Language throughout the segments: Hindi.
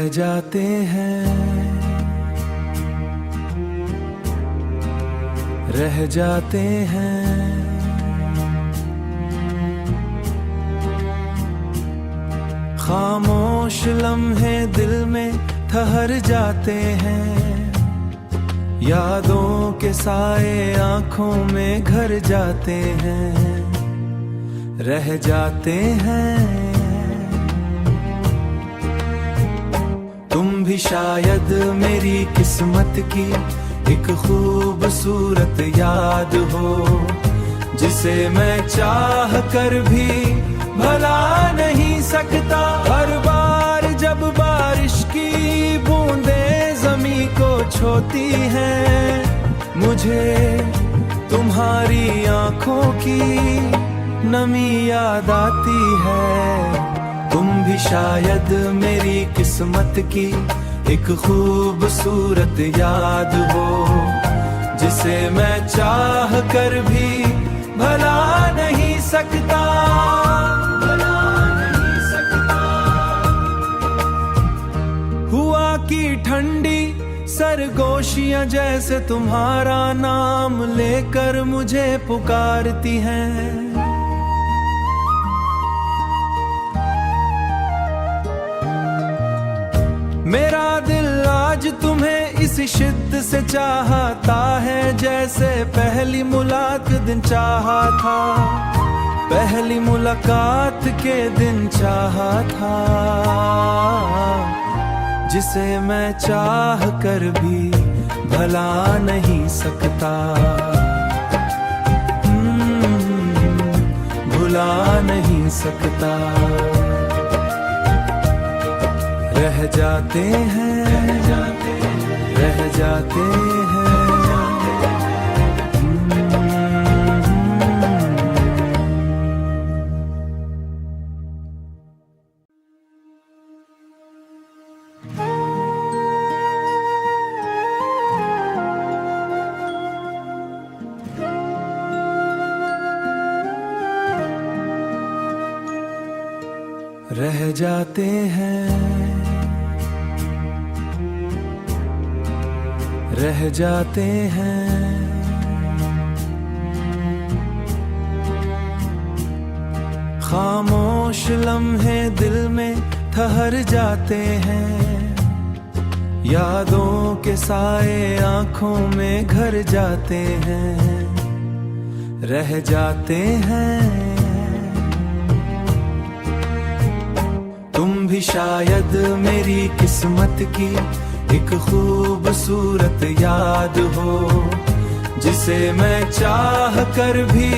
रह जाते हैं, रह जाते हैं। खामोश लम्हे दिल में ठहर जाते हैं, यादों के साए आंखों में घर जाते हैं, रह जाते हैं। तुम भी शायद मेरी किस्मत की एक खूबसूरत याद हो, जिसे मैं चाह कर भी भला नहीं सकता। हर बार जब बारिश की बूंदें ज़मीं को छूती हैं, मुझे तुम्हारी आंखों की नमी याद आती है। तुम भी शायद मेरी किस्मत की एक खूबसूरत याद हो, जिसे मैं चाह कर भी भला नहीं सकता, भला नहीं सकता। हुआ की ठंडी सरगोशियां जैसे तुम्हारा नाम लेकर मुझे पुकारती हैं। मेरा दिल आज तुम्हें इस शिद्दत से चाहता है, जैसे पहली मुलाकात दिन चाहा था, पहली मुलाकात के दिन चाहा था, जिसे मैं चाह कर भी भला नहीं सकता, भुला नहीं सकता। रह जाते हैं, रह जाते हैं। रह जाते हैं, रह जाते हैं। खामोश लम्हे दिल में ठहर जाते हैं, यादों के साए आंखों में घर जाते हैं, रह जाते हैं। तुम भी शायद मेरी किस्मत की एक खूबसूरत याद हो, जिसे मैं चाह कर भी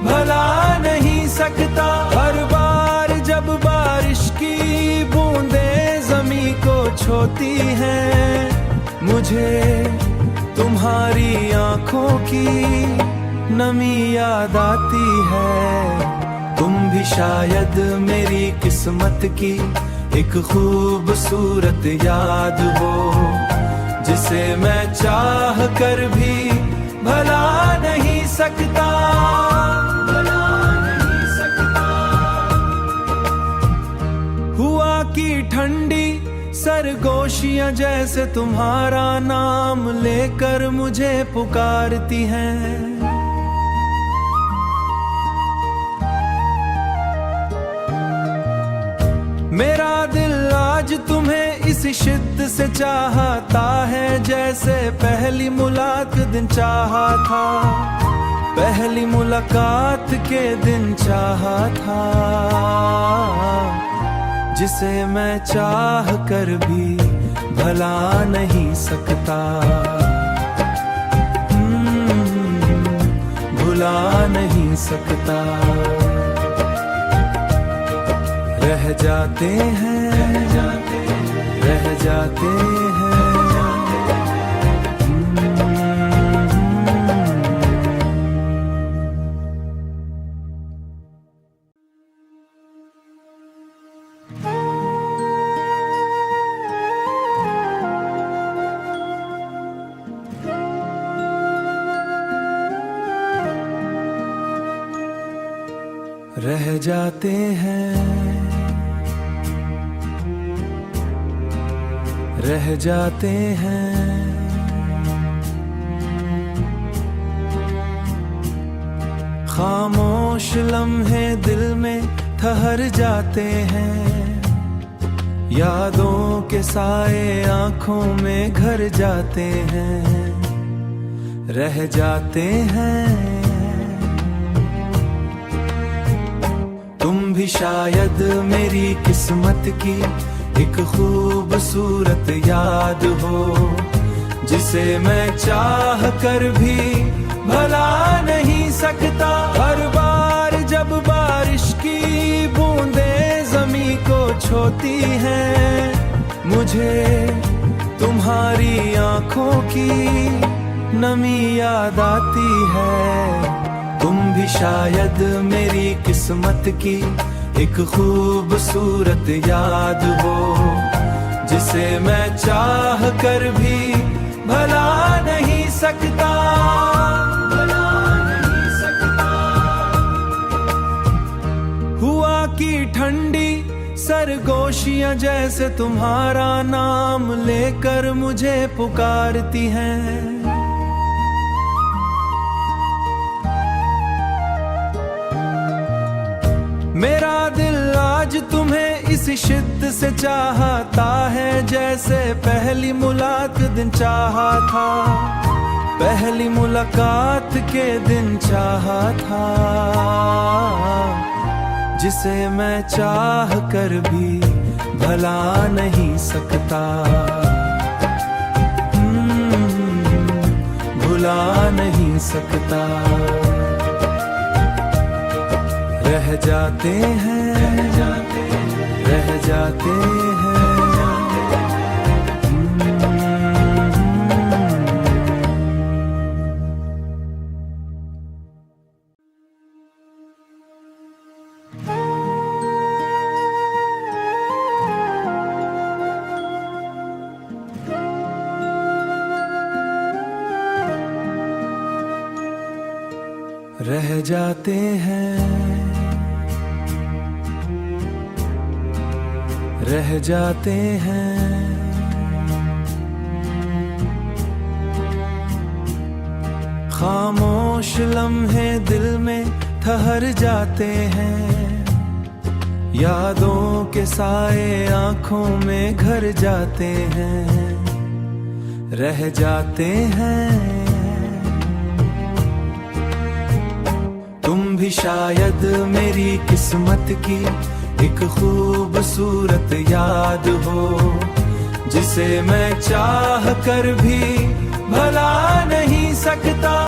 भला नहीं सकता। हर बार जब बारिश की बूंदें ज़मीं को छूती हैं, मुझे तुम्हारी आंखों की नमी याद आती है। तुम भी शायद मेरी किस्मत की एक खूबसूरत याद हो, जिसे मैं चाह कर भी भला नहीं सकता, भला नहीं सकता। हुआ की ठंडी सरगोशियां जैसे तुम्हारा नाम लेकर मुझे पुकारती हैं। मेरा दिल आज तुम्हें इस शिद्दत से चाहता है, जैसे पहली मुलाकात दिन चाहा था, पहली मुलाकात के दिन चाहा था, जिसे मैं चाह कर भी भला नहीं सकता, भुला नहीं सकता। रह जाते हैं, रह जाते हैं। रह जाते हैं, रह जाते हैं। खामोश लम्हे दिल में ठहर जाते हैं, यादों के साए आंखों में घर जाते हैं, रह जाते हैं। तुम भी शायद मेरी किस्मत की एक खूबसूरत याद हो, जिसे मैं चाह कर भी भला नहीं सकता। हर बार जब बारिश की बूंदें ज़मीं को छूती हैं, मुझे तुम्हारी आंखों की नमी याद आती है। तुम भी शायद मेरी किस्मत की एक खूबसूरत याद हो, जिसे मैं चाह कर भी भला नहीं सकता। हुआ की ठंडी सरगोशियां जैसे तुम्हारा नाम लेकर मुझे पुकारती हैं। मेरा दिल आज तुम्हें इस शिद्दत से चाहता है, जैसे पहली मुलाकात दिन चाहा था, पहली मुलाकात के दिन चाहा था, जिसे मैं चाह कर भी भला नहीं सकता, भुला नहीं सकता। रह जाते हैं, रह जाते हैं। रह जाते हैं, रह जाते हैं। खामोश लम्हे दिल में ठहर जाते हैं, यादों के साए आंखों में घर जाते हैं, रह जाते हैं। तुम भी शायद मेरी किस्मत की एक खूबसूरत याद हो, जिसे मैं चाह कर भी भला नहीं सकता।